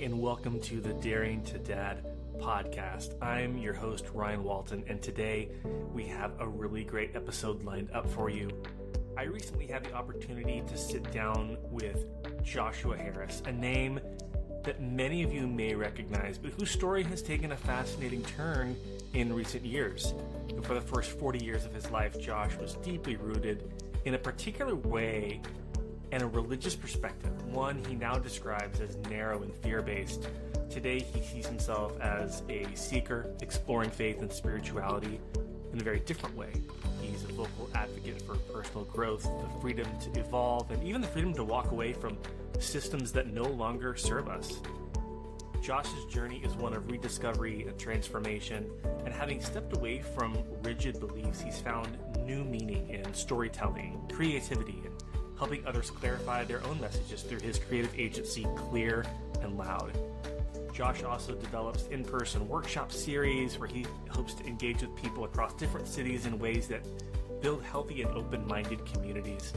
and welcome to the Daring to Dad podcast. I'm your host, Ryan Walton, and today we have a really great episode lined up for you. I recently had the opportunity to sit down with Joshua Harris, a name that many of you may recognize, but whose story has taken a fascinating turn in recent years. For the first 40 years of his life, Josh was deeply rooted in a particular way and a religious perspective, one he now describes as narrow and fear-based. Today, he sees himself as a seeker, exploring faith and spirituality in a very different way. He's a vocal advocate for personal growth, the freedom to evolve, and even the freedom to walk away from systems that no longer serve us. Josh's journey is one of rediscovery and transformation, and having stepped away from rigid beliefs, he's found new meaning in storytelling, creativity, and helping others clarify their own messages through his creative agency, Clear and Loud. Josh also develops in-person workshop series where he hopes to engage with people across different cities in ways that build healthy and open-minded communities.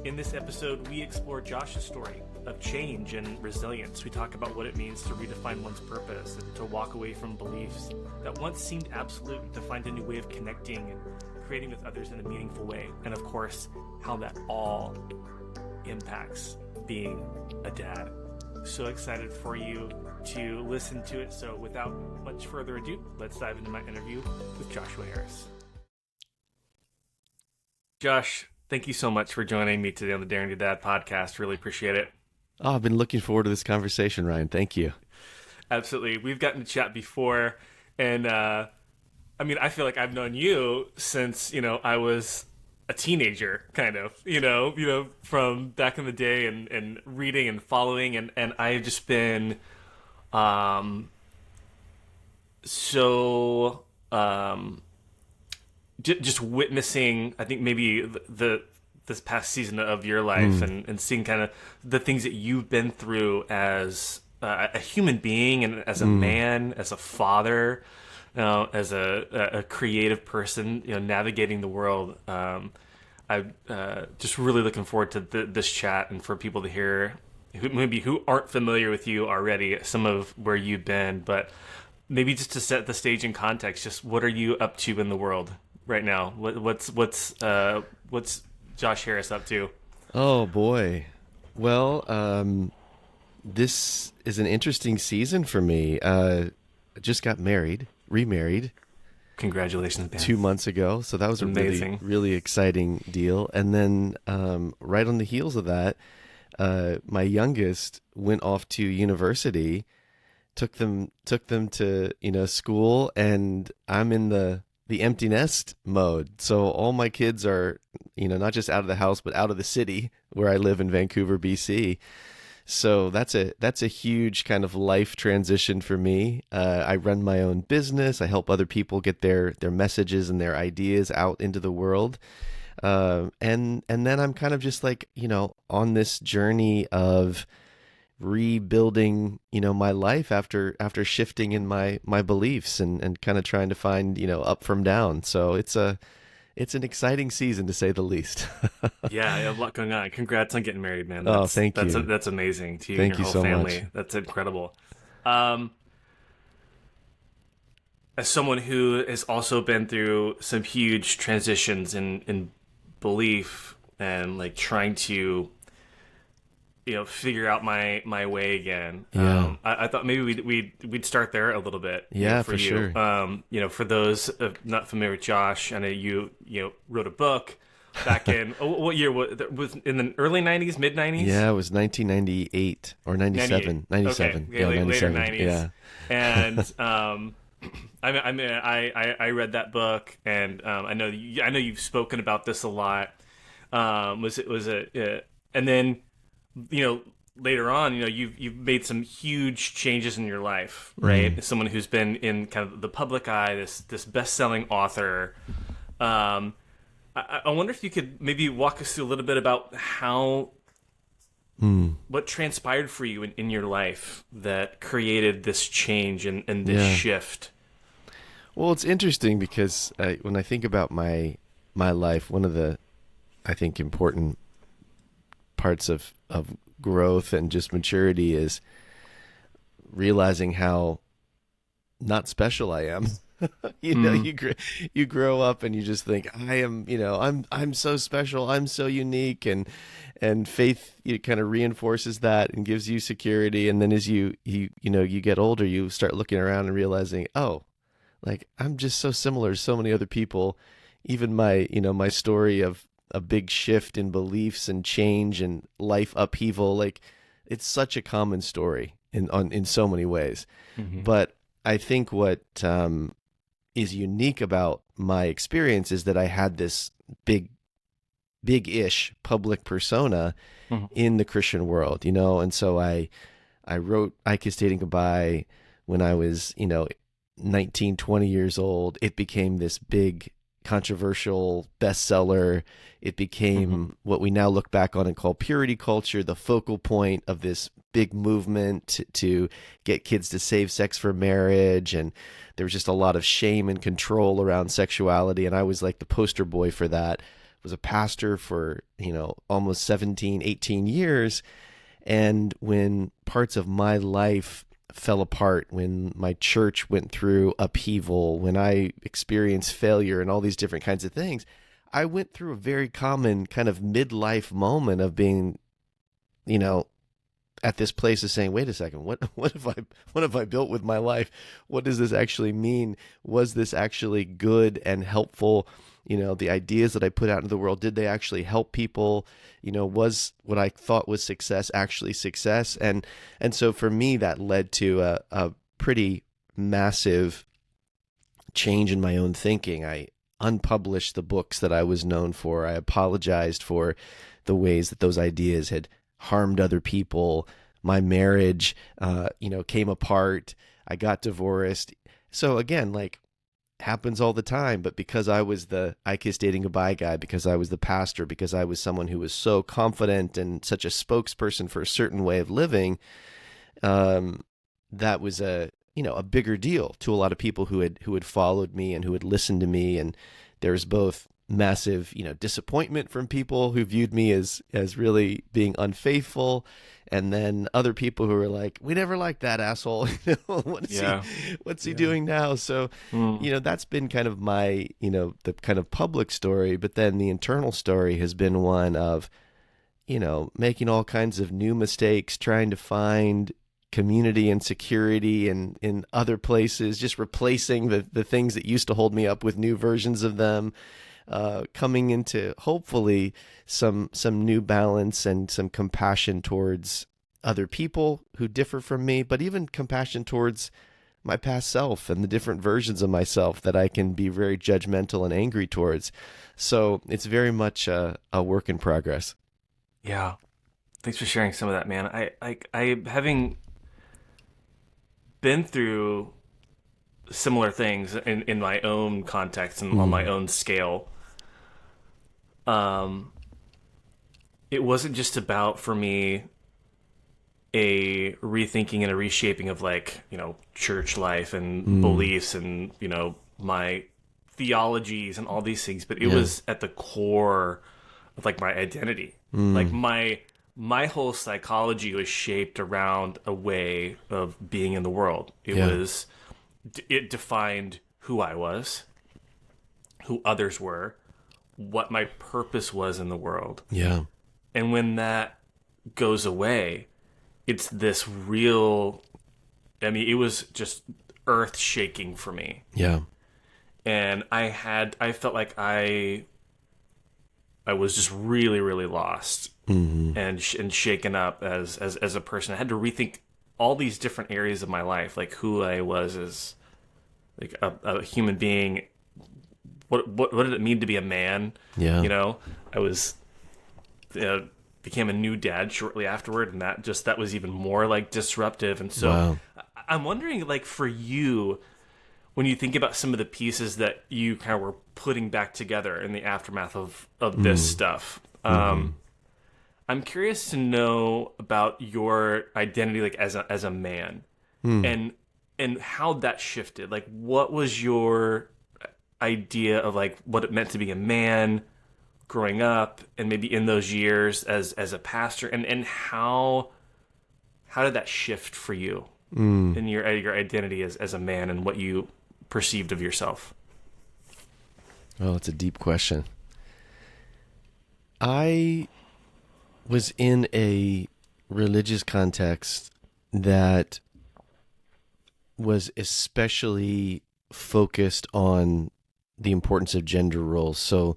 In this episode, we explore Josh's story of change and resilience. We talk about what it means to redefine one's purpose and to walk away from beliefs that once seemed absolute, to find a new way of connecting and creating with others in a meaningful way. And of course, how that all impacts being a dad. So excited for you to listen to it. So without much further ado, let's dive into my interview with Joshua Harris. Josh, thank you so much for joining me today on the Daring to Dad podcast. Really appreciate it. Oh, I've been looking forward to this conversation, Ryan. Thank you. Absolutely. We've gotten to chat before, and I feel like I've known you since, I was a teenager, kind of, from back in the day and reading and following. And I've just been just witnessing, I think maybe this past season of your life and seeing kind of the things that you've been through as a human being and as a man, as a father, as a creative person, navigating the world. I'm just really looking forward to this chat, and for people to hear who aren't familiar with you already, some of where you've been, but maybe just to set the stage in context, just what are you up to in the world right now? What's Josh Harris up to? Oh boy. Well, this is an interesting season for me. I just got remarried. Congratulations, man. 2 months ago. So that was a amazing, really exciting deal. And then right on the heels of that, my youngest went off to university, took them to, school, and I'm in the empty nest mode. So all my kids are, not just out of the house, but out of the city where I live in Vancouver, BC. So that's a huge kind of life transition for me. I run my own business. I help other people get their messages and their ideas out into the world. And then I'm kind of just like, on this journey of rebuilding, my life after shifting in my beliefs and kind of trying to find, up from down. So it's an exciting season, to say the least. Yeah, a lot going on. Congrats on getting married, man. Thank you. That's amazing to you Thank and your you whole so family. much. That's incredible. As someone who has also been through some huge transitions in belief and like trying to, figure out my way again. Yeah. I thought maybe we'd start there a little bit. Yeah, for for you. sure. For those not familiar with Josh, I know you wrote a book back in what year was in the early 90s, mid 90s? Yeah, it was 1998 or 97. 97. Okay. Yeah, Later 97. 90s. Yeah. And I read that book, and I know you've spoken about this a lot. And then later on, you've made some huge changes in your life, right? As someone who's been in kind of the public eye, this best-selling author. I wonder if you could maybe walk us through a little bit about what transpired for you in your life that created this change and this shift. Well, it's interesting because when I think about my life, one of the, I think, important parts of growth and just maturity is realizing how not special I am. You grow up and you just think I am, I'm so special, I'm so unique, and faith, it kind of reinforces that and gives you security. And then as you get older, you start looking around and realizing, oh, like I'm just so similar to so many other people. Even my story of a big shift in beliefs and change and life upheaval, like it's such a common story in so many ways. Mm-hmm. But I think what is unique about my experience is that I had this big-ish public persona Mm-hmm. in the Christian world, and so I wrote I Kissed Dating Goodbye when I was, 19, 20 years old. It became this big controversial bestseller. It became what we now look back on and call purity culture, the focal point of this big movement to get kids to save sex for marriage. And there was just a lot of shame and control around sexuality. And I was like the poster boy for that. I was a pastor for, almost 17, 18 years. And when parts of my life fell apart, when my church went through upheaval, when I experienced failure and all these different kinds of things, I went through a very common kind of midlife moment of being, at this place of saying, wait a second, what have I built with my life? What does this actually mean? Was this actually good and helpful? The ideas that I put out into the world, did they actually help people? Was what I thought was success actually success? And so for me, that led to a pretty massive change in my own thinking. I unpublished the books that I was known for. I apologized for the ways that those ideas had harmed other people. My marriage, came apart. I got divorced. So again, like, happens all the time, but because I was the I Kiss Dating Goodbye guy, because I was the pastor, because I was someone who was so confident and such a spokesperson for a certain way of living, that was a bigger deal to a lot of people who had followed me and who had listened to me. And there was both massive disappointment from people who viewed me as really being unfaithful, and then other people who were like, we never liked that asshole. What's he doing now? So that's been kind of my the kind of public story, but then the internal story has been one of making all kinds of new mistakes, trying to find community and security in other places, just replacing the things that used to hold me up with new versions of them, coming into hopefully some new balance and some compassion towards other people who differ from me, but even compassion towards my past self and the different versions of myself that I can be very judgmental and angry towards. So it's very much a work in progress. Yeah. Thanks for sharing some of that, man. I having been through similar things in my own context and on my own scale. It wasn't just about, for me, a rethinking and a reshaping of church life and beliefs and, my theologies and all these things, but it was at the core of my identity. Like my whole psychology was shaped around a way of being in the world. It defined who I was, who others were, what my purpose was in the world. Yeah. And when that goes away, it's this real, it was just earth shaking for me. Yeah. And I felt like I was just really, really lost and shaken up as a person. I had to rethink all these different areas of my life, like who I was as a human being. What did it mean to be a man? Yeah. I was became a new dad shortly afterward, and that was even more disruptive. And so Wow. I'm wondering, for you, when you think about some of the pieces that you kind of were putting back together in the aftermath of this stuff, I'm curious to know about your identity, as a man, and how that shifted. What was your idea of what it meant to be a man growing up, and maybe in those years as a pastor, and how did that shift for you? in your identity as a man and what you perceived of yourself? Oh, it's a deep question. I was in a religious context that was especially focused on the importance of gender roles. So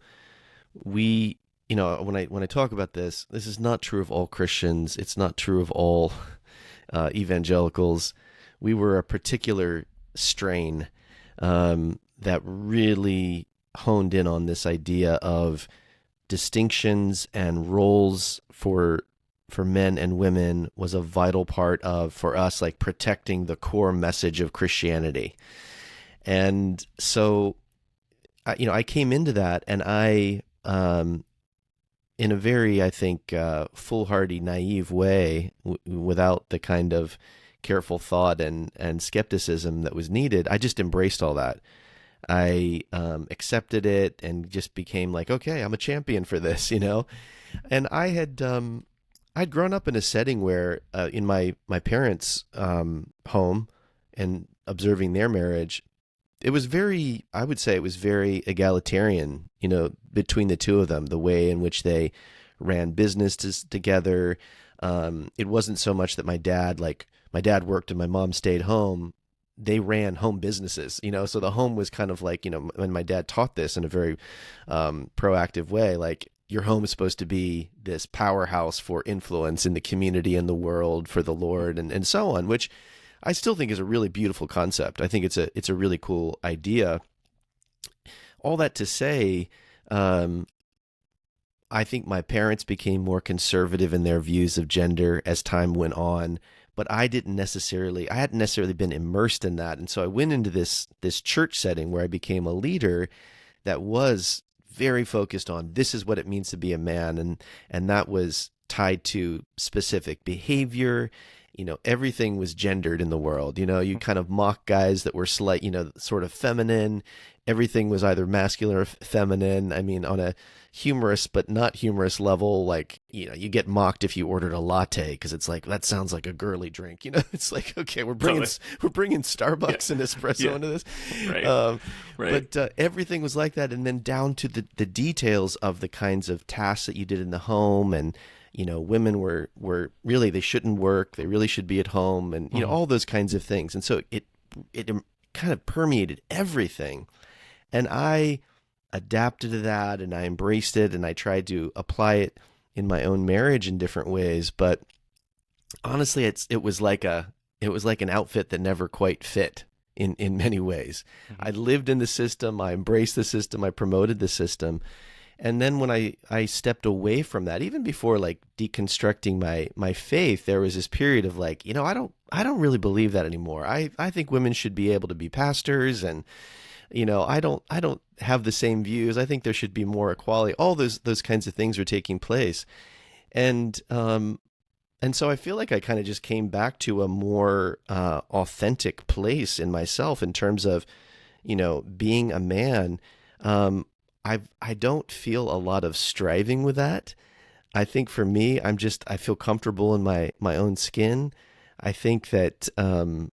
we, when I talk about this is not true of all Christians. It's not true of all evangelicals. We were a particular strain that really honed in on this idea of distinctions and roles for men and women was a vital part of, for us, like protecting the core message of Christianity. And so I came into that, and I in a very, I think, foolhardy, naive way, without the kind of careful thought and skepticism that was needed, I just embraced all that. I accepted it and just became like, okay, I'm a champion for this, And I'd grown up in a setting where, in my parents' home, and observing their marriage, it was very, I would say it was very egalitarian, between the two of them, the way in which they ran businesses together. It wasn't so much that my dad worked and my mom stayed home. They ran home businesses, so the home was kind of like, when my dad taught this in a very proactive way, like, your home is supposed to be this powerhouse for influence in the community and the world for the Lord, and so on, which I still think is a really beautiful concept. I think it's a really cool idea. All that to say, I think my parents became more conservative in their views of gender as time went on, but I hadn't necessarily been immersed in that. And so I went into this church setting where I became a leader that was very focused on, this is what it means to be a man, and that was tied to specific behavior. Everything was gendered in the world. You kind of mock guys that were sort of feminine. Everything was either masculine or feminine. I mean, on a humorous but not humorous level, like, you get mocked if you ordered a latte because it's like, that sounds like a girly drink. It's like, okay, we're bringing Starbucks and espresso into this. Right. Right. But everything was like that, and then down to the details of the kinds of tasks that you did in the home, and women were really, they shouldn't work. They really should be at home, and all those kinds of things. And so it kind of permeated everything, and I adapted to that, and I embraced it, and I tried to apply it in my own marriage in different ways. But honestly, it was like an outfit that never quite fit in many ways. I lived in the system. I embraced the system. I promoted the system. And then when I stepped away from that, even before like deconstructing my faith, there was this period of like, I don't really believe that anymore. I think women should be able to be pastors, and I don't have the same views. I think there should be more equality. All those kinds of things are taking place. And so I feel like I kind of just came back to a more authentic place in myself in terms of, being a man. I don't feel a lot of striving with that. I think for me, I feel comfortable in my own skin. I think that I'm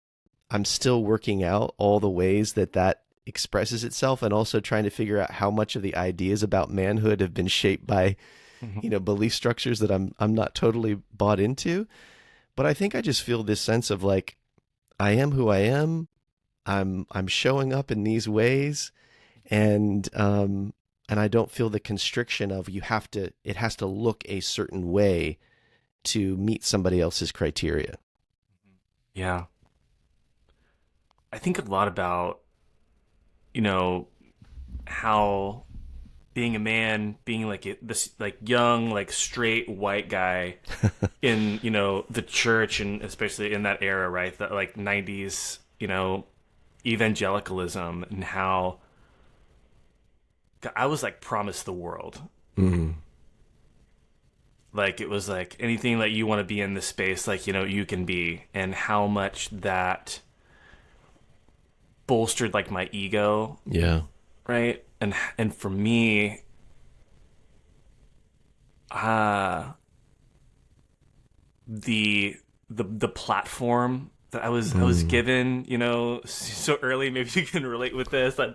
still working out all the ways that expresses itself, and also trying to figure out how much of the ideas about manhood have been shaped by, belief structures that I'm not totally bought into. But I think I just feel this sense of like, I am who I am. I'm showing up in these ways, and I don't feel the constriction of it has to look a certain way to meet somebody else's criteria. Yeah. I think a lot about, how being a man, being like this like young, like straight white guy in, the church, and especially in that era, right? That like 90s, evangelicalism, and how I was like promised the world. Mm-hmm. Like it was like anything that you want to be in this space, like, you can be, and how much that bolstered like my ego. Yeah. Right. And for me, the platform that I was given, so early. Maybe you can relate with this. I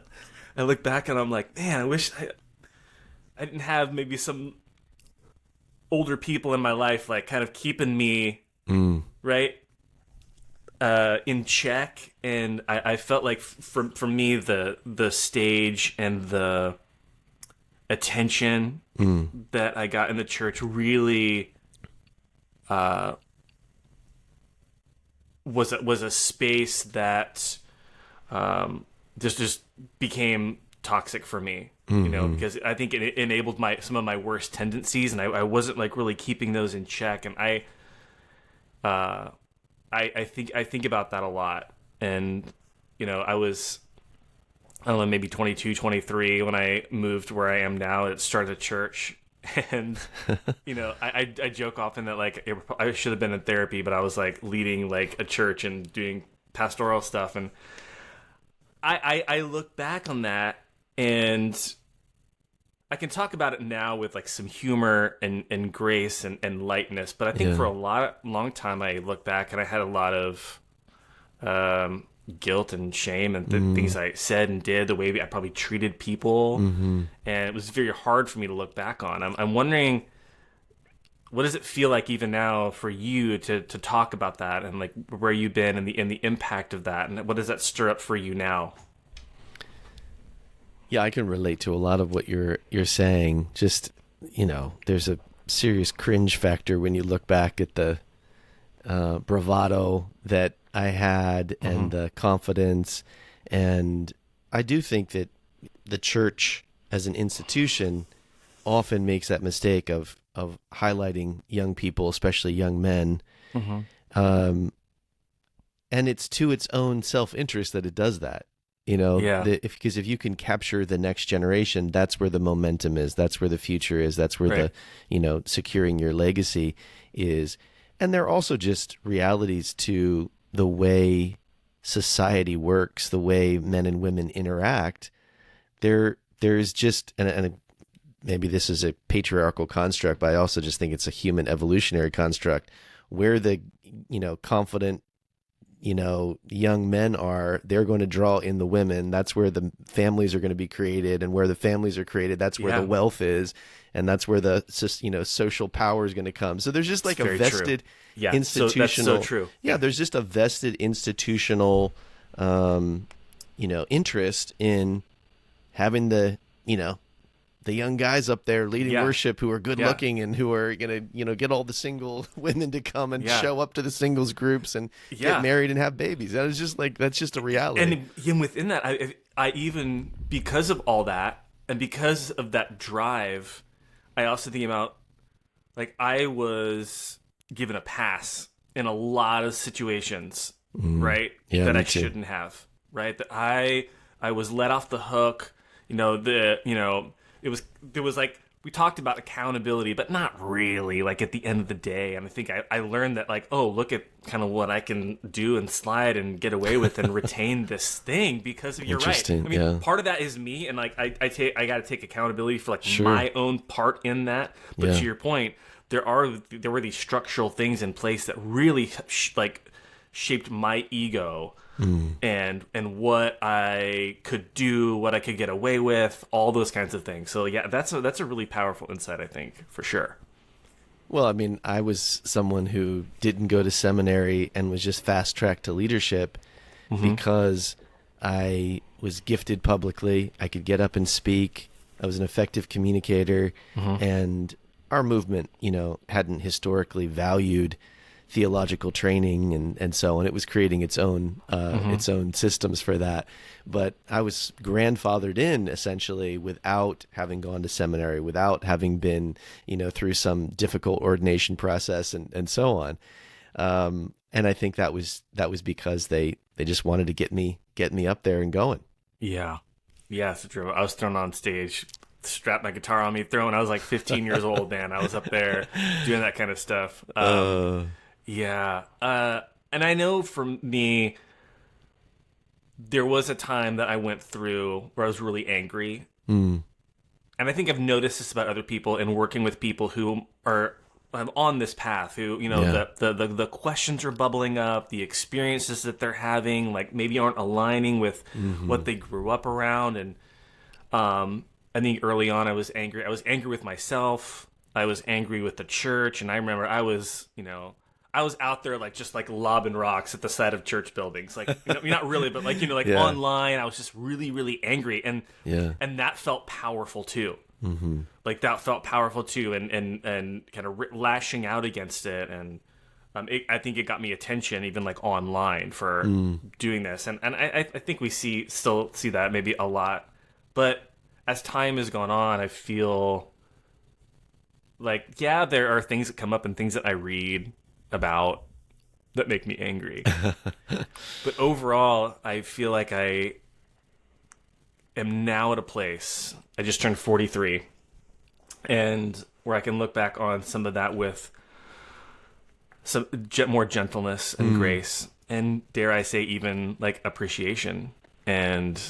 look back and I'm like, man, I wish I didn't have maybe some older people in my life, like kind of keeping me right in check. And I felt like for me the stage and the attention that I got in the church really was a space that just became toxic for me, because I think it enabled some of my worst tendencies, and I wasn't like really keeping those in check. And I think about that a lot. And I don't know, maybe 22, 23 when I moved where I am now. It started a church, and I joke often that like I should have been in therapy, but I was like leading like a church and doing pastoral stuff. And I look back on that, and I can talk about it now with like some humor and grace and lightness. But I think for a long time I look back and I had a lot of guilt and shame and the things I said and did, the way I probably treated people, and it was very hard for me to look back on. I'm wondering, what does it feel like even now for you to talk about that, and like where you've been and the impact of that, and what does that stir up for you now? Yeah, I can relate to a lot of what you're saying. Just, there's a serious cringe factor when you look back at the bravado that I had and the confidence. And I do think that the church as an institution often makes that mistake of highlighting young people, especially young men. And it's to its own self-interest that it does that. Because if you can capture the next generation, that's where the momentum is. That's where the future is. That's where the securing your legacy is. And there are also just realities to the way society works, the way men and women interact. There's just, and maybe this is a patriarchal construct, but I also just think it's a human evolutionary construct where the, confident, young men are, they're going to draw in the women. That's where the families are going to be created, and where the families are created, that's where the wealth is, and that's where the social power is going to come. So there's just like a vested institutional. So that's so true. Yeah, there's just a vested institutional, interest in having the young guys up there leading worship who are good looking and who are going to, get all the single women to come and show up to the singles groups and get married and have babies. That is just like, that's just a reality. And within that, I even, because of all that and because of that drive, I also think about, like, I was given a pass in a lot of situations, right? Yeah, that I shouldn't have, right? That I was let off the hook, there was like, we talked about accountability, but not really, like at the end of the day. And I think I learned that, like, oh, look at kind of what I can do and slide and get away with and retain this thing because of, you're right. I mean, part of that is me. And like, I got to take accountability for like my own part in that. But to your point, there were these structural things in place that really shaped my ego. And what I could do, what I could get away with, all those kinds of things. So yeah, that's a really powerful insight, I think, for sure. Well, I mean, I was someone who didn't go to seminary and was just fast-tracked to leadership because I was gifted publicly. I could get up and speak. I was an effective communicator, and our movement, hadn't historically valued theological training and so on. It was creating its own systems for that. But I was grandfathered in essentially without having gone to seminary, without having been, through some difficult ordination process and so on. And I think that was because they just wanted to get me up there and going. Yeah. Yeah, it's true. I was thrown on stage, strapped my guitar on me, I was like 15 years old, man. I was up there doing that kind of stuff. Yeah. And I know for me, there was a time that I went through where I was really angry. And I think I've noticed this about other people and working with people who are on this path, who, you know, Yeah. the questions are bubbling up, the experiences that they're having, like, maybe aren't aligning with Mm-hmm. what they grew up around. And I think early on I was angry. I was angry with myself. I was angry with the church. And I remember I was, you know, I was out there like just like lobbing rocks at the side of church buildings. Like, you know, not really, but like, you know, like Yeah. online, I was just really, really angry. Yeah. And that felt powerful too. Mm-hmm. Like that felt powerful too. And kind of lashing out against it. And I think it got me attention, even like online, for doing this. And I think we still see that maybe a lot. But as time has gone on, I feel like, yeah, there are things that come up and things that I read about that make me angry. But overall, I feel like I am now at a place, I just turned 43, and where I can look back on some of that with some more gentleness and grace, and dare I say, even like appreciation, and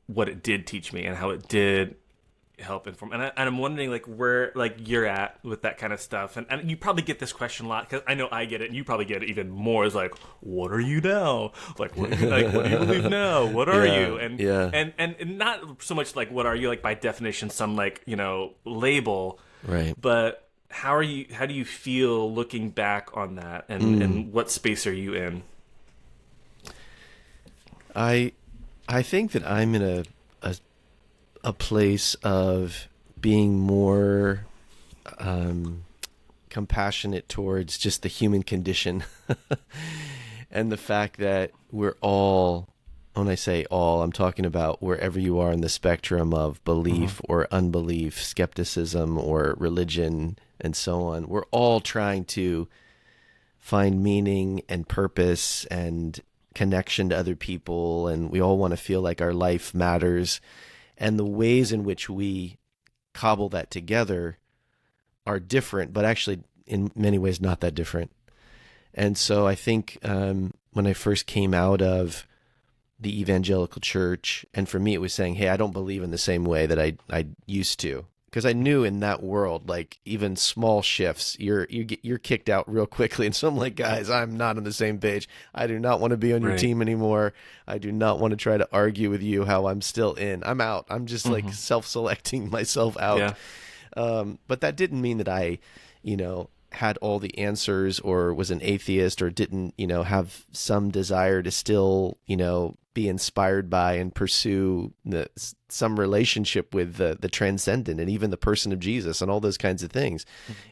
what it did teach me and how it did help inform. And I'm wondering, like, where like you're at with that kind of stuff. And you probably get this question a lot, because I know I get it, and you probably get it even more. Is like, what are you now? Like, what do you believe now? What are Yeah, you? And, yeah. and not so much like what are you, like by definition, some like, you know, label, Right. but how do you feel looking back on that, and what space are you in? I think that I'm in a place of being more compassionate towards just the human condition and the fact that we're all, when I say all, I'm talking about wherever you are in the spectrum of belief or unbelief, skepticism or religion, and so on. We're all trying to find meaning and purpose and connection to other people, and we all want to feel like our life matters. And the ways in which we cobble that together are different, but actually in many ways not that different. And so I think when I first came out of the evangelical church, and for me it was saying, hey, I don't believe in the same way that I used to. Because I knew in that world, like even small shifts, you're kicked out real quickly. And so I'm like, guys, I'm not on the same page. I do not want to be on your Right. team anymore. I do not want to try to argue with you how I'm still in. I'm out. I'm just like self-selecting myself out. Yeah. But that didn't mean that I, you know, had all the answers or was an atheist or didn't, you know, have some desire to still, you know, be inspired by and pursue some relationship with the transcendent and even the person of Jesus and all those kinds of things.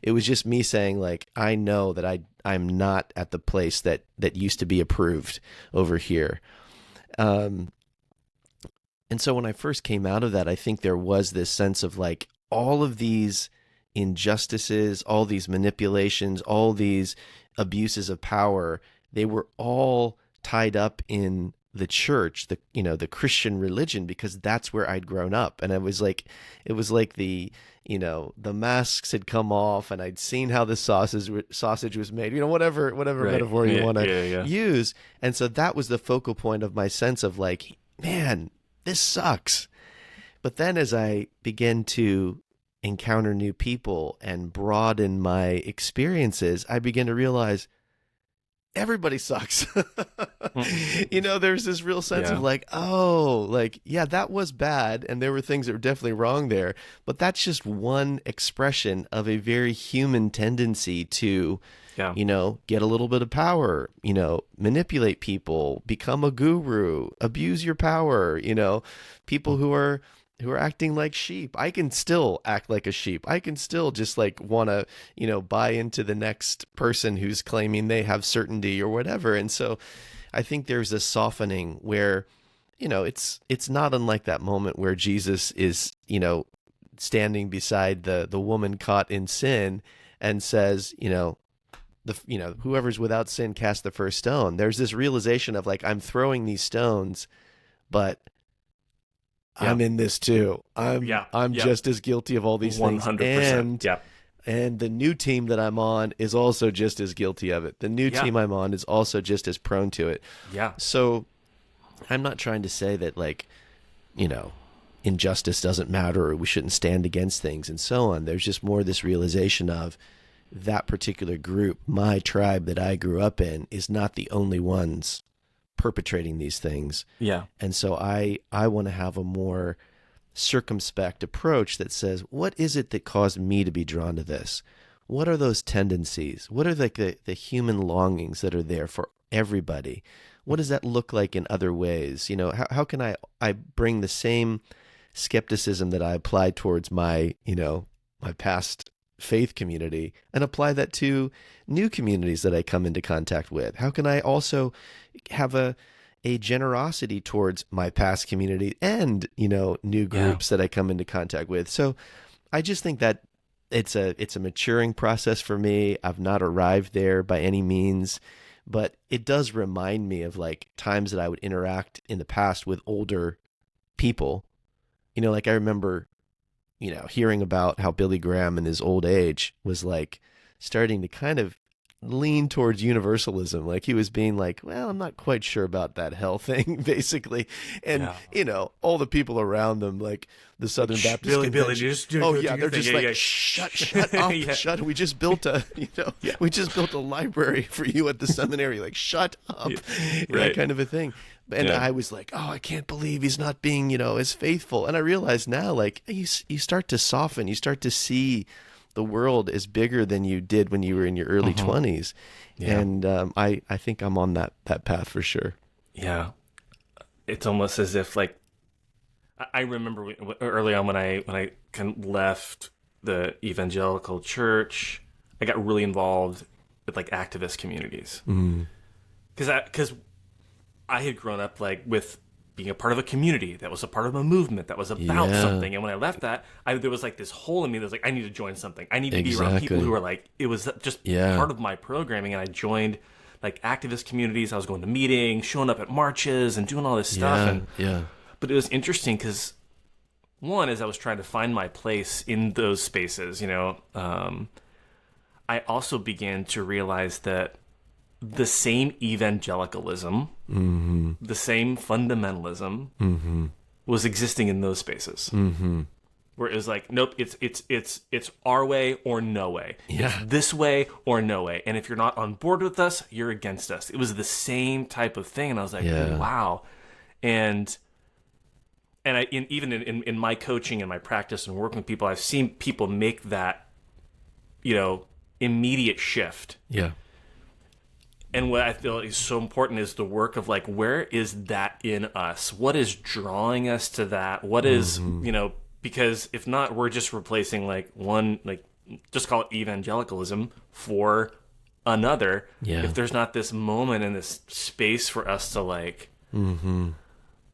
It was just me saying, like, I know that I'm not at the place that used to be approved over here. And so when I first came out of that, I think there was this sense of like all of these injustices, all these manipulations, all these abuses of power, they were all tied up in the church, the Christian religion, because that's where I'd grown up. And it was like the masks had come off and I'd seen how the sausage was made, whatever Right. metaphor you want to Yeah. use. And so that was the focal point of my sense of like, man, this sucks. But then as I began to encounter new people and broaden my experiences, I began to realize everybody sucks. There's this real sense of like, oh, like, yeah, that was bad. And there were things that were definitely wrong there. But that's just one expression of a very human tendency to, get a little bit of power, manipulate people, become a guru, abuse your power, people who are acting like sheep. I can still act like a sheep. I can still just like want to, buy into the next person who's claiming they have certainty or whatever. And so I think there's a softening where, it's not unlike that moment where Jesus is, standing beside the woman caught in sin and says, whoever's without sin cast the first stone. There's this realization of like, I'm throwing these stones, but I'm in this too. I'm just as guilty of all these 100%. things. And the new team that I'm on is also just as guilty of it. The new team I'm on is also just as prone to it. Yeah. So I'm not trying to say that, like, injustice doesn't matter or we shouldn't stand against things and so on. There's just more this realization of that particular group, my tribe that I grew up in, is not the only ones perpetrating these things. Yeah. And so I want to have a more circumspect approach that says, what is it that caused me to be drawn to this? What are those tendencies? What are the human longings that are there for everybody? What does that look like in other ways? You know, how can I bring the same skepticism that I apply towards my, you know, my past faith community and apply that to new communities that I come into contact with? How can I also have a generosity towards my past community and, you know, new groups that I come into contact with? So I just think that it's a maturing process for me. I've not arrived there by any means, but it does remind me of like times that I would interact in the past with older people. You know, like I remember, you know, hearing about how Billy Graham in his old age was like starting to kind of lean towards universalism. Like he was being like, well, I'm not quite sure about that hell thing, basically. And, you know, all the people around them, like the Southern Baptist Billy, just do they're just like, shut up, shut. We just built a, you know, we just built a library for you at the seminary. Like, shut up, that kind of a thing. And I was like, oh, I can't believe he's not being, you know, as faithful. And I realize now, like, you start to soften, you start to see the world is bigger than you did when you were in your early 20s. Yeah. And I think I'm on that path for sure. Yeah. It's almost as if like, I remember early on when I kind of left the evangelical church, I got really involved with like activist communities. Because I had grown up like with being a part of a community that was a part of a movement that was about something. And when I left that, there was like this hole in me that was like, I need to join something. I need to be around people who are like, it was just part of my programming. And I joined like activist communities. I was going to meetings, showing up at marches and doing all this stuff. But it was interesting because one, as I was trying to find my place in those spaces, you know, I also began to realize that the same evangelicalism, the same fundamentalism was existing in those spaces. Where it was like, nope, it's our way or no way. It's this way or no way. And if you're not on board with us, you're against us. It was the same type of thing. And I was like, wow. And even in my coaching and my practice and working with people, I've seen people make that, you know, immediate shift. Yeah. And what I feel is so important is the work of like, where is that in us? What is drawing us to that? What is, you know, because if not, we're just replacing like one, like just call it evangelicalism for another. If there's not this moment and this space for us to like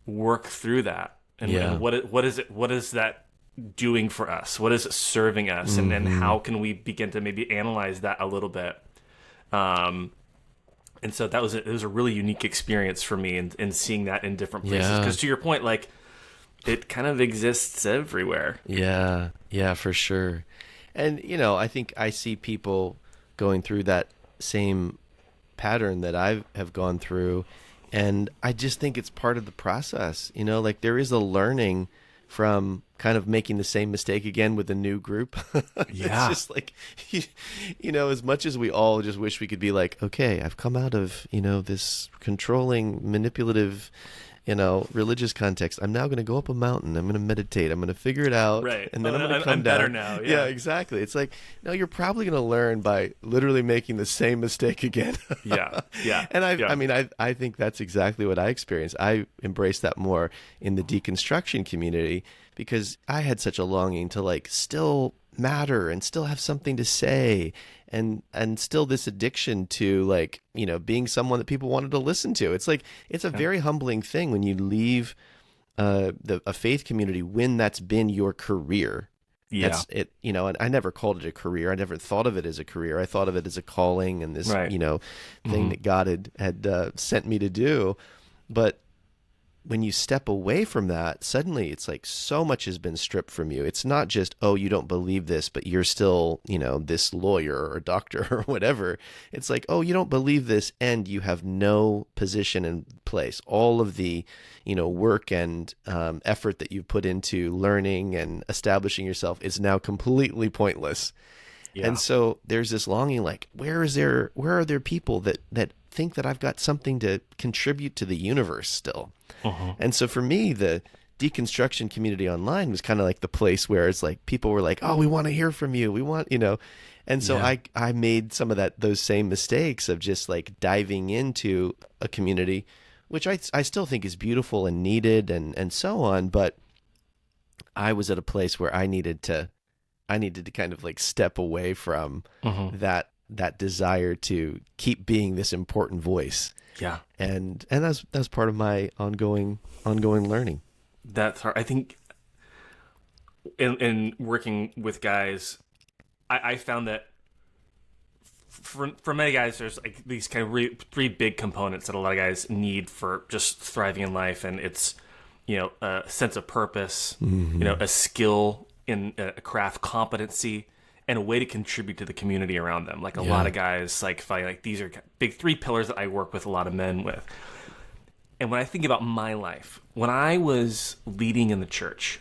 work through that. And what is that doing for us? What is it serving us? And then how can we begin to maybe analyze that a little bit? And so it was a really unique experience for me in seeing that in different places. Because to your point, like, it kind of exists everywhere. Yeah, for sure. And, you know, I think I see people going through that same pattern that I have gone through. And I just think it's part of the process. You know, like there is a learning from kind of making the same mistake again with a new group. It's just like, you know, as much as we all just wish we could be like, okay, I've come out of, you know, this controlling, manipulative, you know, religious context. I'm now going to go up a mountain. I'm going to meditate. I'm going to figure it out. Right. And then I'm going to come down. Better now. Yeah, exactly. It's like, no, you're probably going to learn by literally making the same mistake again. Yeah. And I mean, I think that's exactly what I experienced. I embraced that more in the deconstruction community because I had such a longing to like still matter and still have something to say and still this addiction to like, you know, being someone that people wanted to listen to. It's like, it's a very humbling thing when you leave a faith community when that's been your career. That's it, you know, and I never called it a career. I never thought of it as a career. I thought of it as a calling and this, you know, thing that God had sent me to do. But when you step away from that, suddenly it's like so much has been stripped from you. It's not just, oh, you don't believe this, but you're still, this lawyer or doctor or whatever. It's like, oh, you don't believe this and you have no position in place. All of the, work and effort that you've put into learning and establishing yourself is now completely pointless. Yeah. And so there's this longing, like, where are there people that think that I've got something to contribute to the universe still? And so for me, the deconstruction community online was kind of like the place where it's like people were like, oh, we want to hear from you. We want, And so I made some of those same mistakes of just like diving into a community, which I still think is beautiful and needed and so on. But I was at a place where I needed to kind of like step away from that desire to keep being this important voice. Yeah. And that's part of my ongoing learning. That's hard. I think in working with guys, I found that for many guys, there's like these kind of three big components that a lot of guys need for just thriving in life. And it's, a sense of purpose, a skill in a craft, competency, and a way to contribute to the community around them. Like a lot of guys, these are big three pillars that I work with a lot of men with. And when I think about my life, when I was leading in the church,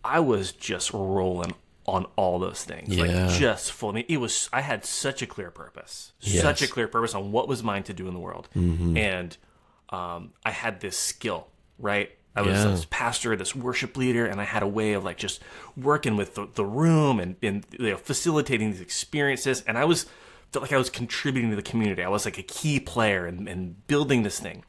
I was just rolling on all those things. Yeah. Like just full. I mean, I had such a clear purpose, such a clear purpose on what was mine to do in the world. And I had this skill, right? I was this pastor, this worship leader, and I had a way of like just working with the room and facilitating these experiences. And I felt like I was contributing to the community. I was like a key player in building this thing.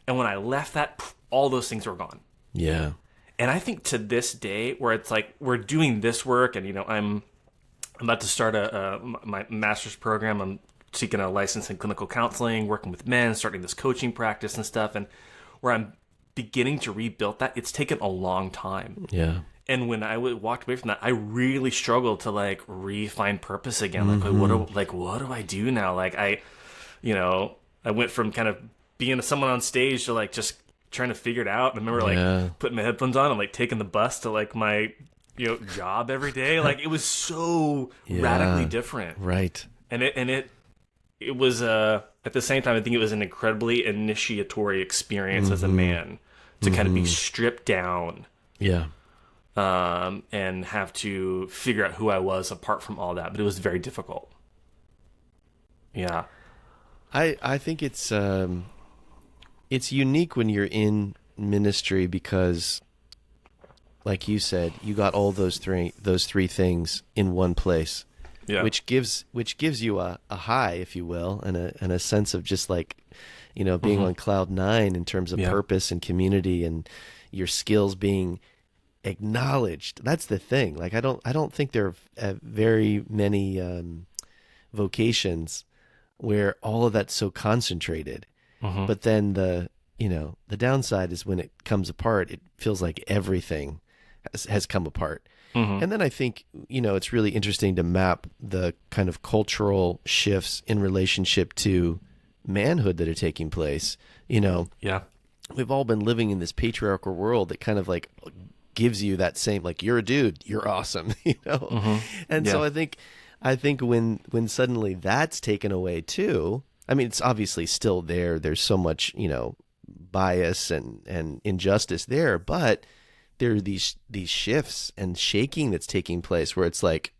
And when I left that, all those things were gone. Yeah. And I think to this day, where it's like we're doing this work, and I'm about to start my master's program. I'm seeking a license in clinical counseling, working with men, starting this coaching practice and stuff, and where I'm beginning to rebuild that, it's taken a long time. Yeah. And when I walked away from that, I really struggled to like find purpose again. Like, what do I do now? Like I went from kind of being someone on stage to like just trying to figure it out. And I remember like putting my headphones on and like taking the bus to like my job every day. Like it was so radically different. Right. And it was at the same time, I think it was an incredibly initiatory experience as a man to kind of be stripped down. Yeah. And have to figure out who I was apart from all that. But it was very difficult. Yeah. I think it's unique when you're in ministry because, like you said, you got all those three things in one place. Yeah. Which gives you a high, if you will, and a sense of just like, being on cloud nine in terms of purpose and community and your skills being acknowledged. That's the thing. Like I don't think there are very many vocations where all of that's so concentrated. But then the downside is when it comes apart, it feels like everything has come apart. And then I think, it's really interesting to map the kind of cultural shifts in relationship to manhood that are taking place. We've all been living in this patriarchal world that kind of like gives you that same, like, you're a dude, you're awesome, And so I think when suddenly that's taken away too, I mean, it's obviously still there. There's so much, bias and injustice there, but there are these shifts and shaking that's taking place where it's like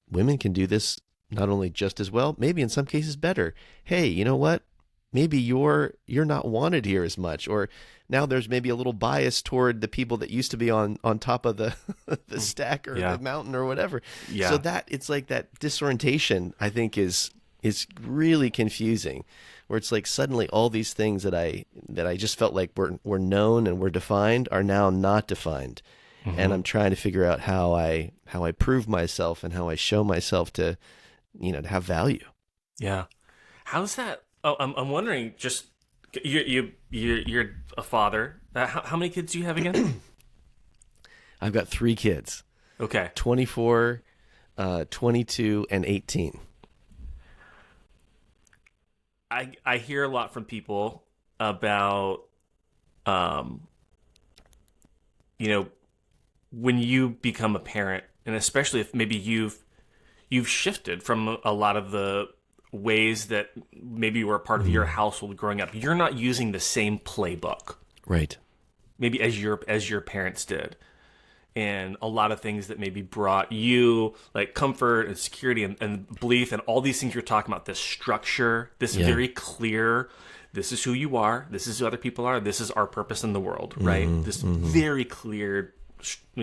women can do this not only just as well, maybe in some cases better. Hey, you know what? Maybe you're not wanted here as much, or now there's maybe a little bias toward the people that used to be on top of the the stack or the mountain or whatever. Yeah. So that it's like that disorientation, I think, is really confusing, where it's like suddenly all these things that I just felt like were known and were defined are now not defined. And I'm trying to figure out how I prove myself and how I show myself to to have value. Yeah. How's that? Oh, I'm wondering, just you're a father. How many kids do you have again? I've got 3 kids. Okay. 24, 22, and 18. I hear a lot from people about um, you know, when you become a parent, and especially if maybe you've shifted from a lot of the ways that maybe were a part of your household growing up, you're not using the same playbook Right. maybe as your parents did. And a lot of things that maybe brought you like comfort and security and belief and all these things you're talking about, this structure, this Yeah. very clear, this is who you are, this is who other people are, this is our purpose in the world, right? This very clear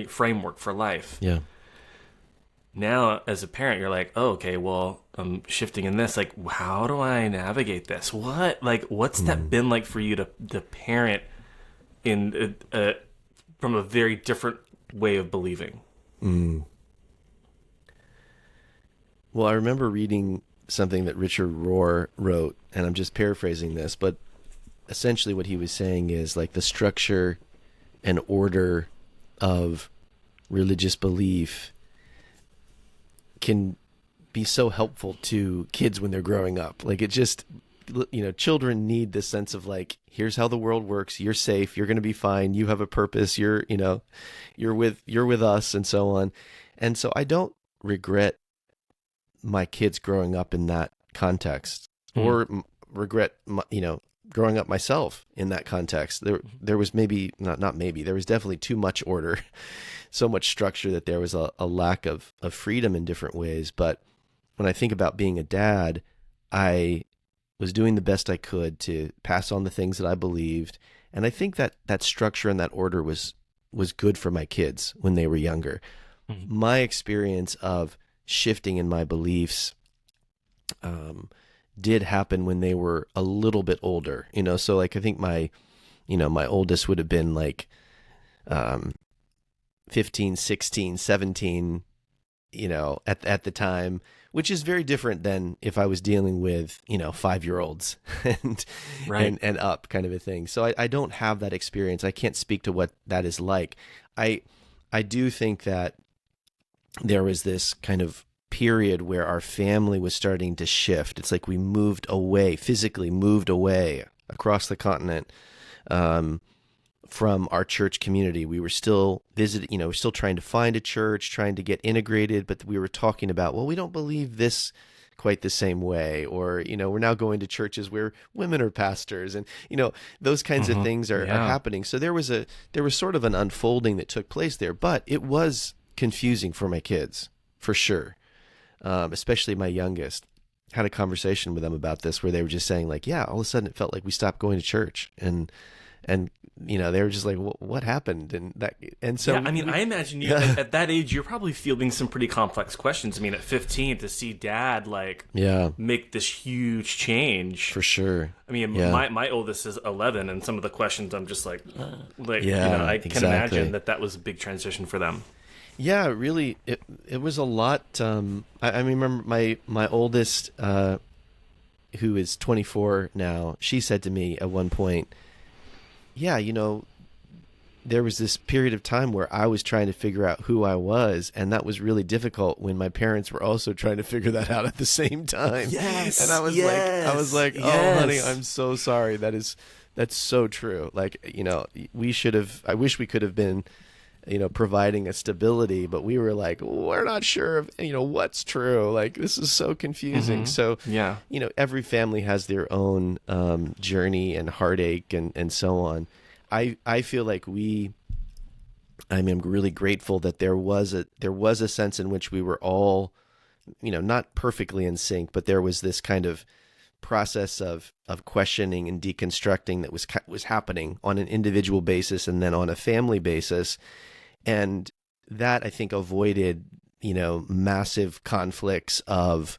framework for life. Yeah. Now, as a parent, you're like, oh, okay, well, I'm shifting in this. Like, how do I navigate this? What's that been like for you to parent in from a very different way of believing? Well, I remember reading something that Richard Rohr wrote, and I'm just paraphrasing this, but essentially what he was saying is like the structure and order of religious belief can be so helpful to kids when they're growing up. Like it just, children need this sense of like, here's how the world works. You're safe. You're going to be fine. You have a purpose. You're with us and so on. And so I don't regret my kids growing up in that context or regret, growing up myself in that context. There was maybe not maybe, there was definitely too much order, so much structure that there was a lack of freedom in different ways. But when I think about being a dad, I was doing the best I could to pass on the things that I believed. And I think that structure and that order was good for my kids when they were younger. My experience of shifting in my beliefs did happen when they were a little bit older, so like I think my oldest would have been like 15, 16, 17, at the time, which is very different than if I was dealing with, 5-year-olds and, Right. and up kind of a thing. So I don't have that experience. I can't speak to what that is like. I do think that there was this kind of period where our family was starting to shift. It's like we physically moved away across the continent from our church community. We were still we're still trying to find a church, trying to get integrated, but we were talking about, well, we don't believe this quite the same way, or, we're now going to churches where women are pastors, and, those kinds of things are happening. So there was sort of an unfolding that took place there, but it was confusing for my kids, for sure. Especially my youngest. Had a conversation with them about this where they were just saying like, yeah, all of a sudden it felt like we stopped going to church, and they were just like, what happened? And so Yeah, I mean, I imagine you at that age, you're probably fielding some pretty complex questions. I mean, at 15, to see dad make this huge change. For sure. I mean, my oldest is 11, and some of the questions I'm just like, I can exactly. imagine that was a big transition for them. Yeah, really, it was a lot. I remember my oldest, who is 24 now, she said to me at one point, yeah, there was this period of time where I was trying to figure out who I was, and that was really difficult when my parents were also trying to figure that out at the same time. Yes. And I was like, oh, yes. honey, I'm so sorry. That's so true. Like, I wish we could have been, providing a stability, but we were like, we're not sure of, what's true. Like, this is so confusing. So, every family has their own journey and heartache and so on. I feel like I'm really grateful that there was a sense in which we were all, not perfectly in sync, but there was this kind of process of questioning and deconstructing that was happening on an individual basis and then on a family basis. And that, I think, avoided, massive conflicts of,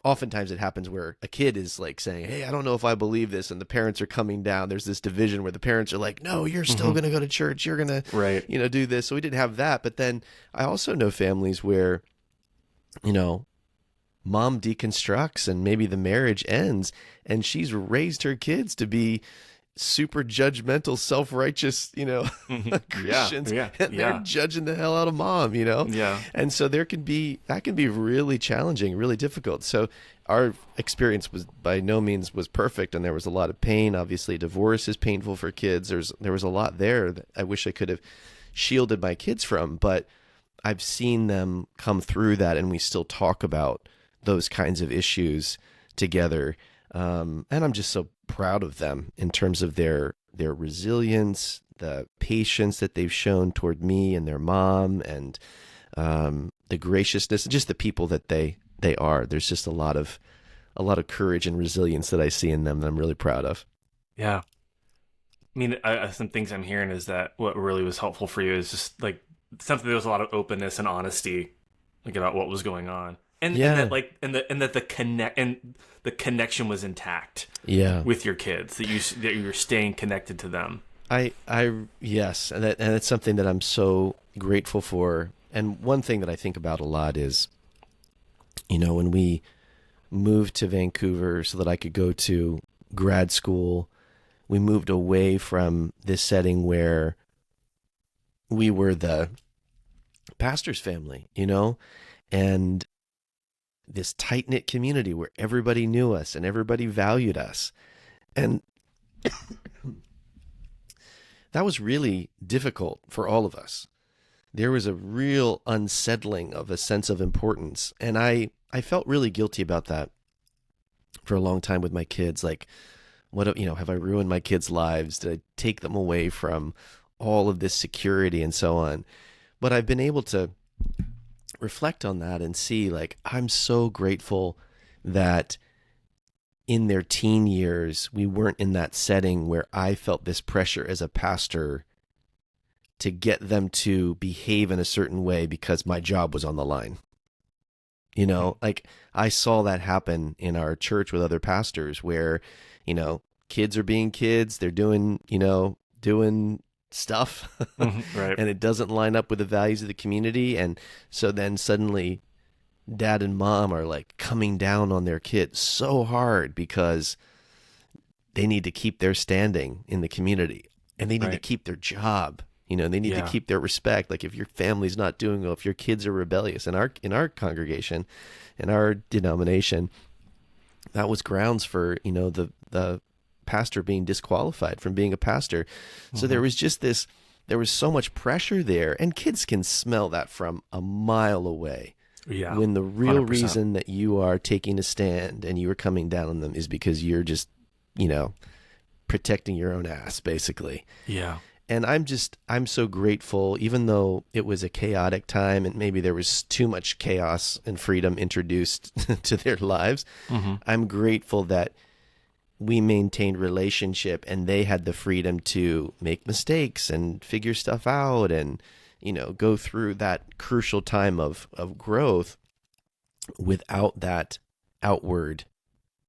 oftentimes it happens where a kid is like saying, hey, I don't know if I believe this. And the parents are coming down. There's this division where the parents are like, no, you're still going to go to church. You're going to, do this. So we didn't have that. But then I also know families where, mom deconstructs and maybe the marriage ends and she's raised her kids to be super judgmental, self-righteous, Christians, and they're judging the hell out of mom, Yeah. and so that can be really challenging, really difficult. So our experience was by no means was perfect, and there was a lot of pain. Obviously, divorce is painful for kids. There was a lot there that I wish I could have shielded my kids from, but I've seen them come through that, and we still talk about those kinds of issues together. And I'm just so proud of them in terms of their resilience, the patience that they've shown toward me and their mom, and the graciousness, just the people that they are. There's just a lot of courage and resilience that I see in them that I'm really proud of. Yeah. I mean, some things I'm hearing is that what really was helpful for you is just like something, there was a lot of openness and honesty, like about what was going on. And that the connection was intact. Yeah. With your kids, that you're staying connected to them. Yes, and it's something that I'm so grateful for. And one thing that I think about a lot is, when we moved to Vancouver so that I could go to grad school, we moved away from this setting where we were the pastor's family, and this tight-knit community where everybody knew us and everybody valued us. And that was really difficult for all of us. There was a real unsettling of a sense of importance. And I felt really guilty about that for a long time with my kids. Like, have I ruined my kids' lives? Did I take them away from all of this security and so on? But I've been able to reflect on that and see, like, I'm so grateful that in their teen years, we weren't in that setting where I felt this pressure as a pastor to get them to behave in a certain way because my job was on the line. Like, I saw that happen in our church with other pastors where, kids are being kids, they're doing stuff, right. And it doesn't line up with the values of the community. And so then suddenly dad and mom are like coming down on their kid so hard because they need to keep their standing in the community, and they need to keep their job. They need to keep their respect. Like, if your family's not doing well, if your kids are rebellious, in our congregation, in our denomination, that was grounds for, the pastor being disqualified from being a pastor. So there was just there was so much pressure there, and kids can smell that from a mile away. Yeah. When the real 100%. reason that you are taking a stand and you are coming down on them is because you're just, protecting your own ass, basically. Yeah. And I'm so grateful, even though it was a chaotic time and maybe there was too much chaos and freedom introduced to their lives. I'm grateful that we maintained relationship and they had the freedom to make mistakes and figure stuff out and, go through that crucial time of growth without that outward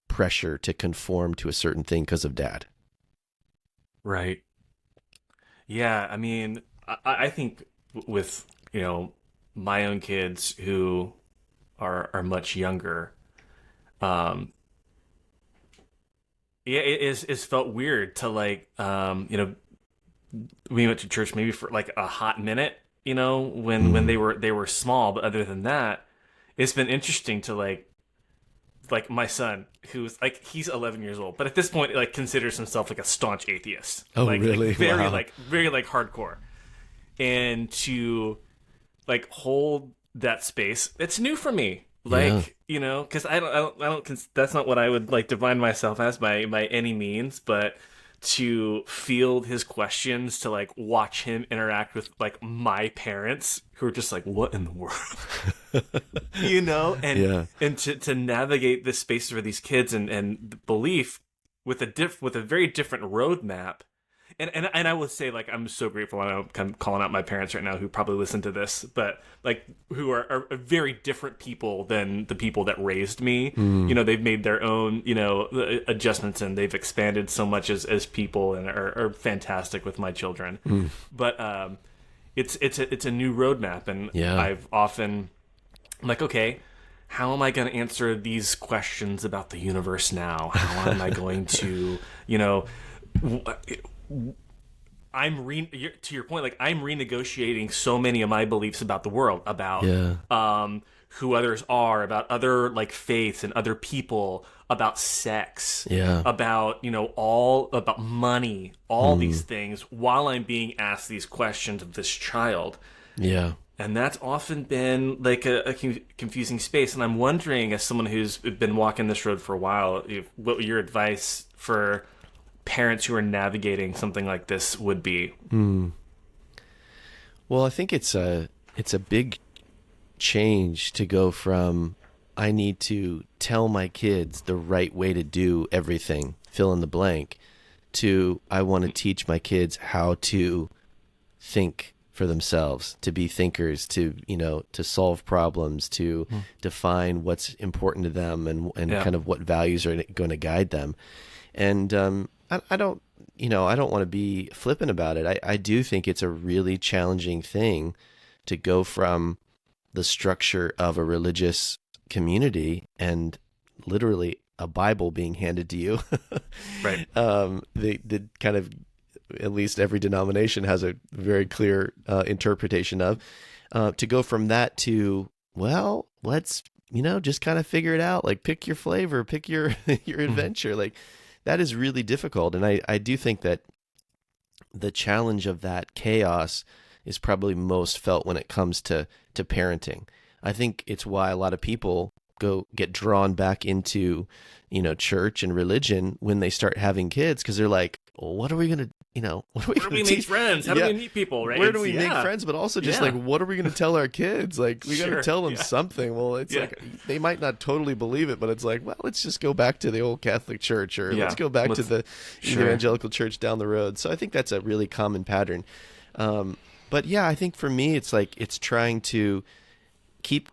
pressure to conform to a certain thing because of dad. Right. Yeah. I mean, I think with, my own kids who are much younger, it's felt weird to we went to church maybe for like a hot minute, when they were small. But other than that, it's been interesting to like my son, who's like, he's 11 years old, but at this point, like, considers himself like a staunch atheist. Oh, like, really? Like, very wow. very hardcore, and to like hold that space, it's new for me. Like, because I don't, that's not what I would like define myself as by any means, but to field his questions, to like watch him interact with like my parents who are just like, what in the world? And to navigate the spaces for these kids and belief with a very different roadmap. And I would say, like, I'm so grateful. I'm calling out my parents right now who probably listen to this, but like, who are very different people than the people that raised me. They've made their own, adjustments, and they've expanded so much as people, and are fantastic with my children. But it's a new roadmap, and I've often, I'm like, okay, how am I going to answer these questions about the universe now? How am I going to, to your point, like I'm renegotiating so many of my beliefs about the world, about Yeah. who others are, about other like faiths and other people, about sex, Yeah. about all about money, all these things, while I'm being asked these questions of this child. Yeah. And that's often been like a confusing space. And I'm wondering, as someone who's been walking this road for a while, what your advice for parents who are navigating something like this would be. Well, I think it's a big change to go from I need to tell my kids the right way to do everything, fill in the blank, to I want to teach my kids how to think for themselves, to be thinkers, to to solve problems, to define what's important to them, and Yeah. kind of what values are going to guide them. And I don't I don't want to be flippant about it. I do think it's a really challenging thing to go from the structure of a religious community and literally a Bible being handed to you. Right. The kind of, at least every denomination has a very clear interpretation of, to go from that to, well, let's, just kind of figure it out. Like pick your flavor, pick your, your adventure. Like that is really difficult. And I do think that the challenge of that chaos is probably most felt when it comes to parenting. I think it's why a lot of people get drawn back into, church and religion when they start having kids, because they're like, well, what are we going to, what are we Where do going we to meet friends? How do we meet people, right? Where do we make friends? But also just like, what are we going to tell our kids? Like, we got to Sure, tell them something. Well, it's like, they might not totally believe it, but it's like, well, let's just go back to the old Catholic church, or let's go back to the evangelical church down the road. So I think that's a really common pattern. But yeah, I think for me, it's like, it's trying to keep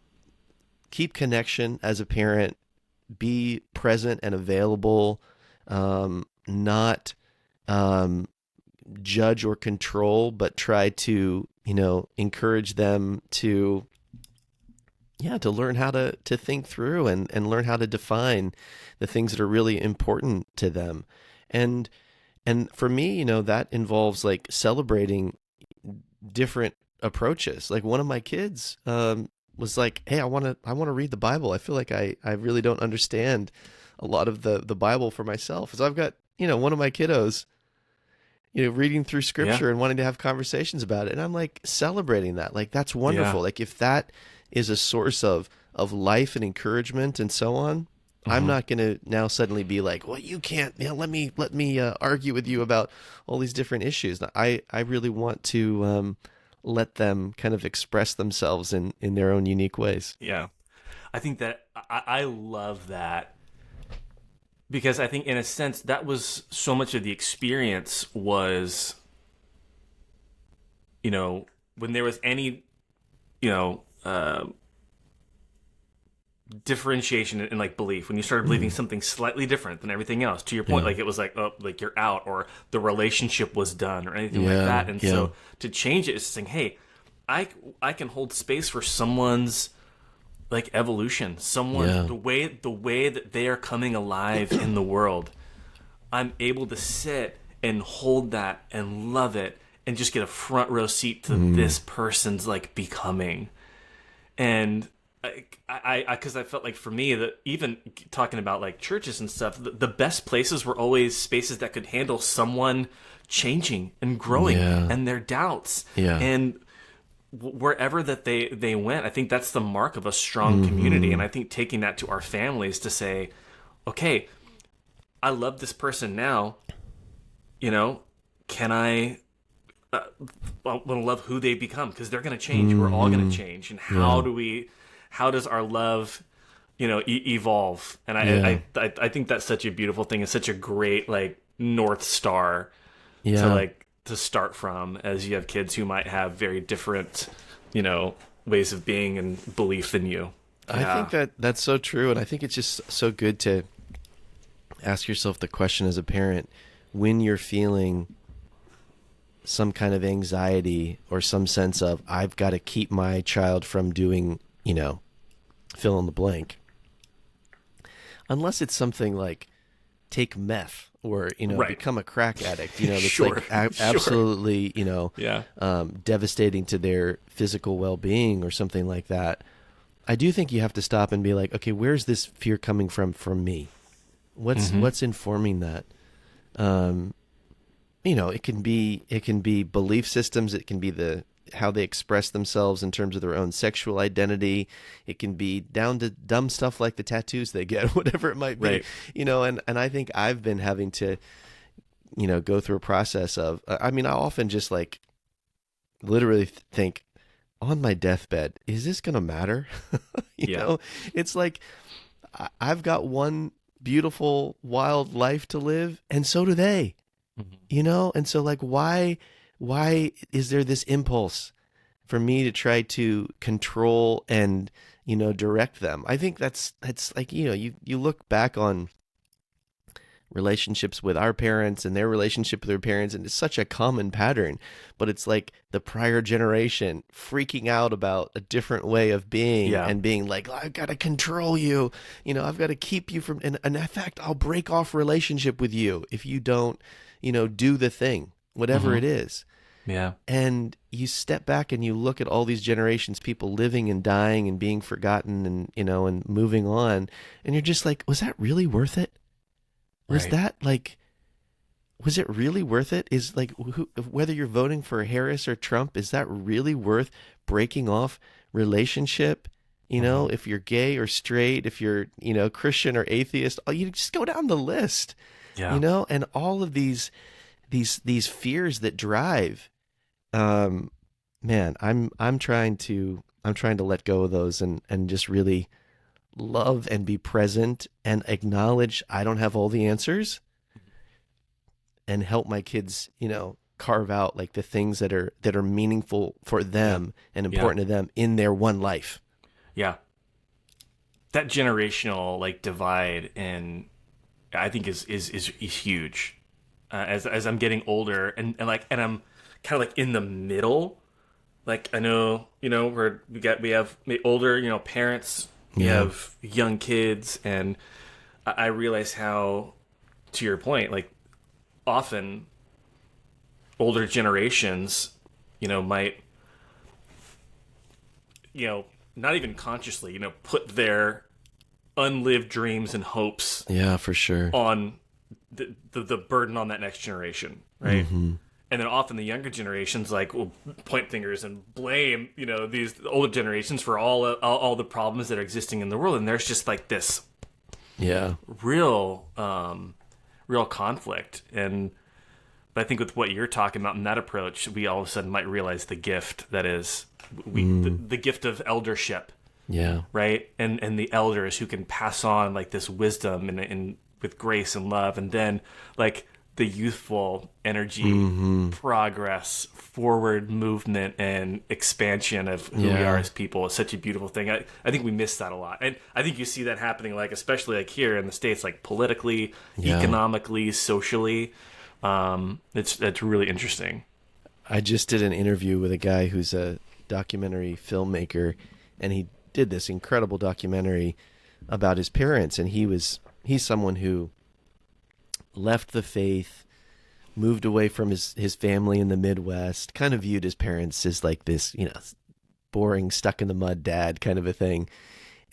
connection as a parent, be present and available, not judge or control, but try to, encourage them to learn how to think through and learn how to define the things that are really important to them. And for me, that involves like celebrating different approaches. Like one of my kids was like, hey, I want to read the Bible. I feel like I really don't understand a lot of the Bible for myself. So I've got, one of my kiddos, reading through scripture and wanting to have conversations about it. And I'm like celebrating that. Like, that's wonderful. Like if that is a source of life and encouragement and so on, I'm not going to now suddenly be like, well, you can't, let me argue with you about all these different issues. I really want to let them kind of express themselves in their own unique ways. Yeah. I think that I love that, because I think in a sense that was so much of the experience was, when there was any, differentiation in like belief, when you started believing something slightly different than everything else, to your point, like it was like, oh, like you're out, or the relationship was done, or anything like that. And so to change it is saying, hey, I can hold space for someone's like evolution, the way that they are coming alive in the world. I'm able to sit and hold that and love it and just get a front row seat to this person's like becoming. And because I felt like for me that even talking about like churches and stuff, the best places were always spaces that could handle someone changing and growing and their doubts. And wherever that they went, I think that's the mark of a strong community. And I think taking that to our families to say, okay, I love this person now, can I want to love who they become, because they're going to change. We're all going to change. And how does our love, evolve? And I think that's such a beautiful thing. It's such a great like North Star to start from, as you have kids who might have very different, ways of being and belief than you. I think that's so true. And I think it's just so good to ask yourself the question as a parent, when you're feeling some kind of anxiety or some sense of, I've got to keep my child from doing, fill in the blank. Unless it's something like take meth or, Right. become a crack addict, that's Sure. like Sure. absolutely, Yeah. devastating to their physical well-being or something like that. I do think you have to stop and be like, okay, where's this fear coming from me? What's informing that? It can be belief systems. It can be how they express themselves in terms of their own sexual identity. It can be down to dumb stuff like the tattoos they get, whatever it might be. Right. And I think I've been having to, go through a process of, I often just like literally think on my deathbed, is this going to matter? Yeah. It's like I've got one beautiful, wild life to live, and so do they. And so like why is there this impulse for me to try to control and direct them? I think that's like you look back on relationships with our parents and their relationship with their parents, and it's such a common pattern, but it's like the prior generation freaking out about a different way of being Yeah. and being like, I've got to control you, I've got to keep you from, and in fact, I'll break off relationship with you if you don't, do the thing, whatever it is. Yeah. And you step back and you look at all these generations, people living and dying and being forgotten and, and moving on. And you're just like, was that really worth it? Was it really worth it? Is like, whether you're voting for Harris or Trump, is that really worth breaking off relationship? If you're gay or straight, if you're, Christian or atheist, you just go down the list, Yeah. and all of these fears that drive, man, I'm trying to let go of those and just really love and be present and acknowledge I don't have all the answers, and help my kids, carve out like the things that are meaningful for them and important to them in their one life. Yeah. That generational like divide, and I think is huge. As I'm getting older and I'm kind of like in the middle. Like I know, we have older, parents, we have young kids, and I realize how, to your point, like often older generations, might, not even consciously, put their unlived dreams and hopes For sure. on the burden on that next generation, right? And then often the younger generations will point fingers and blame these older generations for all the problems that are existing in the world, and there's just like this real conflict. But I think with what you're talking about in that approach, we all of a sudden might realize the gift that is the gift of eldership. Right. And the elders who can pass on like this wisdom and with grace and love, and then like the youthful energy, progress, forward movement, and expansion of who we are as people is such a beautiful thing. I think we miss that a lot. And I think you see that happening, like, especially like here in the States, like politically, economically, socially. It's really interesting. I just did an interview with a guy who's a documentary filmmaker, and he did this incredible documentary about his parents. And he's someone who left the faith, moved away from his family in the Midwest, kind of viewed his parents as like this, boring, stuck in the mud dad kind of a thing.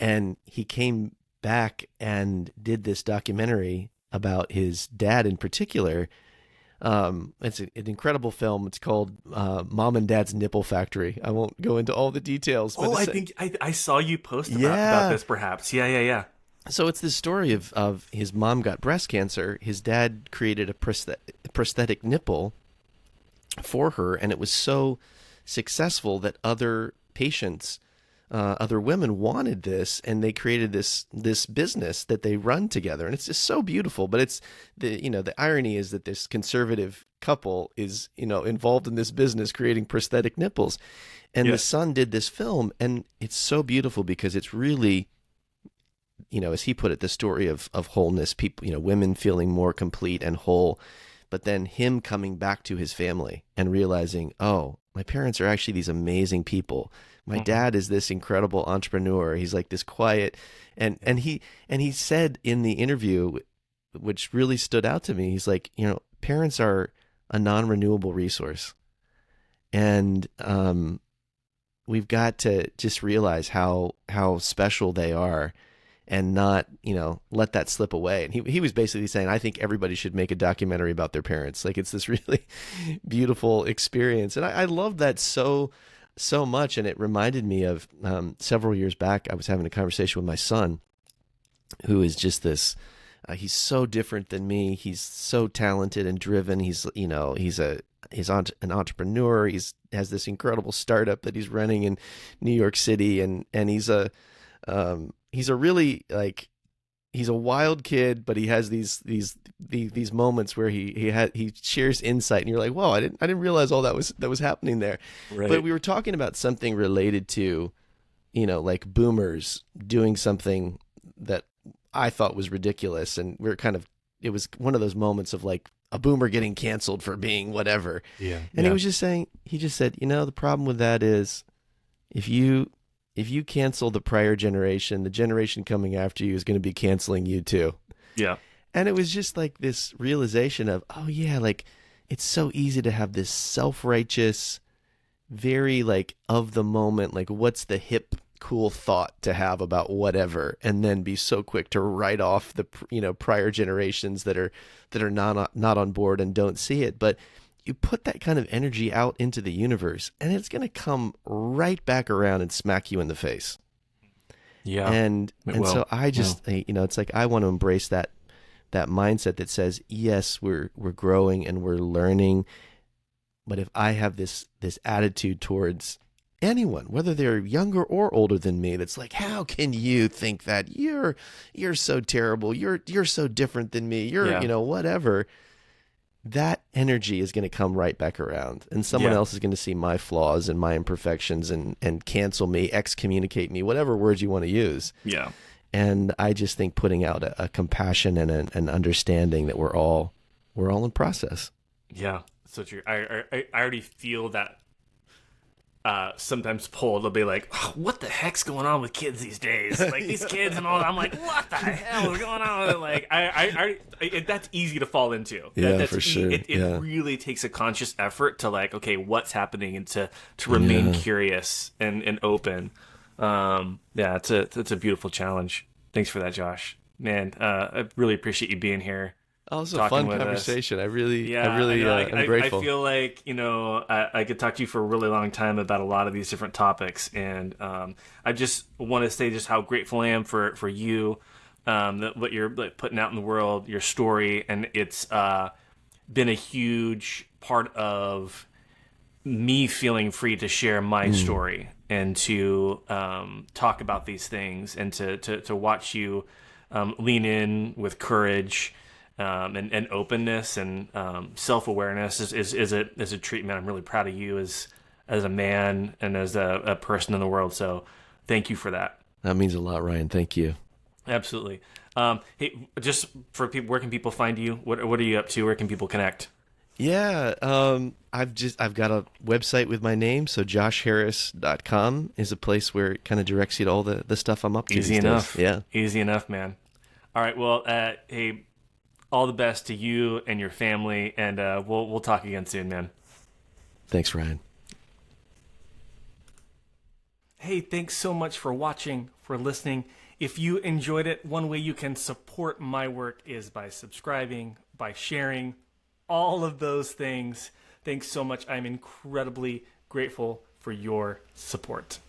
And he came back and did this documentary about his dad in particular. It's an incredible film. It's called Mom and Dad's Nipple Factory. I won't go into all the details. But I think I saw you post about this, perhaps. Yeah. So it's this story of his mom got breast cancer. His dad created a prosthetic nipple for her, and it was so successful that other patients, other women wanted this, and they created this business that they run together. And it's just so beautiful. But it's the irony is that this conservative couple is involved in this business creating prosthetic nipples, and the son did this film, and it's so beautiful because it's really, as he put it, the story of wholeness, people, women feeling more complete and whole, but then him coming back to his family and realizing, oh, my parents are actually these amazing people. My dad is this incredible entrepreneur. He's like this quiet, and he said in the interview, which really stood out to me. He's like, parents are a non-renewable resource, and we've got to just realize how special they are, and not let that slip away. And he was basically saying, I think everybody should make a documentary about their parents. Like, it's this really beautiful experience, and I love that so much. And it reminded me of several years back, I was having a conversation with my son, who is just this. He's so different than me. He's so talented and driven. He's an entrepreneur. Has this incredible startup that he's running in New York City, and he's a really, like, he's a wild kid, but he has these moments where he shares insight, and you're like, whoa, I didn't realize all that was happening there. Right. But we were talking about something related to, like boomers doing something that I thought was ridiculous, and it was one of those moments of like a boomer getting canceled for being whatever. Yeah. And he just said, the problem with that is if you cancel the prior generation, the generation coming after you is going to be canceling you too. Yeah. And it was just like this realization of, oh yeah, like it's so easy to have this self-righteous, very like of the moment, like what's the hip cool thought to have about whatever, and then be so quick to write off the prior generations that are not on board and don't see it. But you put that kind of energy out into the universe, and it's going to come right back around and smack you in the face. Yeah. And so I just it's like I want to embrace that mindset that says, yes, we're growing and we're learning, but if I have this attitude towards anyone, whether they're younger or older than me, that's like, how can you think that? You're so terrible. You're so different than me. You're whatever. That energy is going to come right back around, and someone else is going to see my flaws and my imperfections and cancel me, excommunicate me, whatever words you want to use. Yeah. And I just think putting out a compassion and an understanding that we're all in process. Yeah. So true. I already feel that. Sometimes pull, they'll be like, oh, what the heck's going on with kids these days? Like these kids and all that. I'm like, what the hell is going on with it? Like, that's easy to fall into. That's for sure. It really takes a conscious effort to like, okay, what's happening, and to remain curious and open. It's a beautiful challenge. Thanks for that, Josh. Man, I really appreciate you being here. Oh, it was a fun conversation. I really am grateful. I feel like, I could talk to you for a really long time about a lot of these different topics. And I just want to say just how grateful I am for you, that what you're putting out in the world, your story. And it's been a huge part of me feeling free to share my story and to talk about these things, and to watch you lean in with courage. And openness and self-awareness is a treatment. I'm really proud of you as a man and as a person in the world. So thank you for that. That means a lot, Ryan. Thank you. Absolutely. Hey, just for people, where can people find you? What are you up to? Where can people connect? Yeah. I've got a website with my name. So joshharris.com is a place where it kind of directs you to all the stuff I'm up to. Easy enough. Yeah. Easy enough, man. All right. Well, hey, all the best to you and your family, and we'll talk again soon, man. Thanks, Ryan. Hey, thanks so much for watching, for listening. If you enjoyed it, one way you can support my work is by subscribing, by sharing, all of those things. Thanks so much. I'm incredibly grateful for your support.